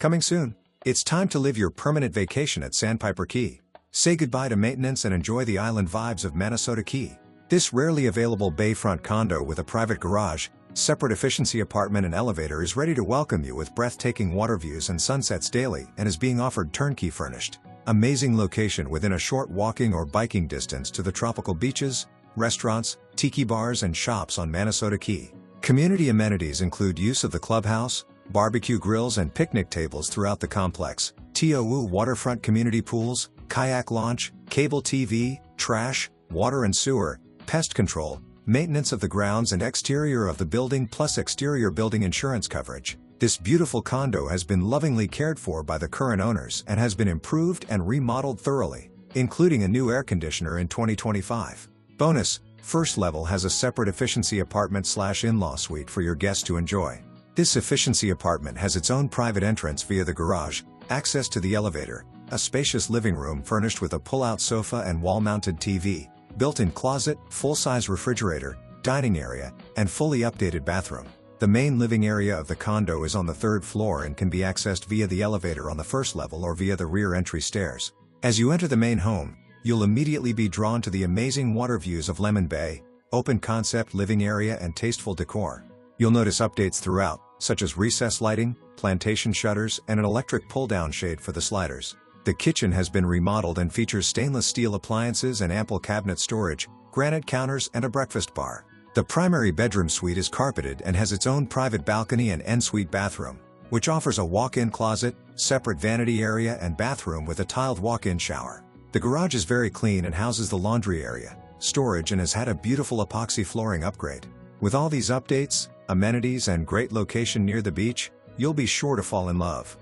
Coming soon. It's time to live your permanent vacation at Sandpiper Key. Say goodbye to maintenance and enjoy the island vibes of Manasota Key. This rarely available bayfront condo with a private garage, separate efficiency apartment and elevator is ready to welcome you with breathtaking water views and sunsets daily and is being offered turnkey furnished. Amazing location within a short walking or biking distance to the tropical beaches, restaurants, tiki bars and shops on Manasota Key. Community amenities include use of the clubhouse, barbecue grills and picnic tables throughout the complex, TOU waterfront community pools, kayak launch, cable TV, trash, water and sewer, pest control, maintenance of the grounds and exterior of the building plus exterior building insurance coverage. This beautiful condo has been lovingly cared for by the current owners and has been improved and remodeled thoroughly, including a new air conditioner in 2025. Bonus, first level has a separate efficiency apartment/in-law suite for your guests to enjoy. This efficiency apartment has its own private entrance via the garage, access to the elevator, a spacious living room furnished with a pull-out sofa and wall-mounted TV, built-in closet, full-size refrigerator, dining area, and fully updated bathroom. The main living area of the condo is on the third floor and can be accessed via the elevator on the first level or via the rear entry stairs. As you enter the main home, you'll immediately be drawn to the amazing water views of Lemon Bay, open concept living area and tasteful decor. You'll notice updates throughout, such as recessed lighting, plantation shutters, and an electric pull-down shade for the sliders. The kitchen has been remodeled and features stainless steel appliances and ample cabinet storage, granite counters, and a breakfast bar. The primary bedroom suite is carpeted and has its own private balcony and ensuite bathroom, which offers a walk-in closet, separate vanity area, and bathroom with a tiled walk-in shower. The garage is very clean and houses the laundry area, storage, and has had a beautiful epoxy flooring upgrade. With all these updates, amenities, and great location near the beach, you'll be sure to fall in love.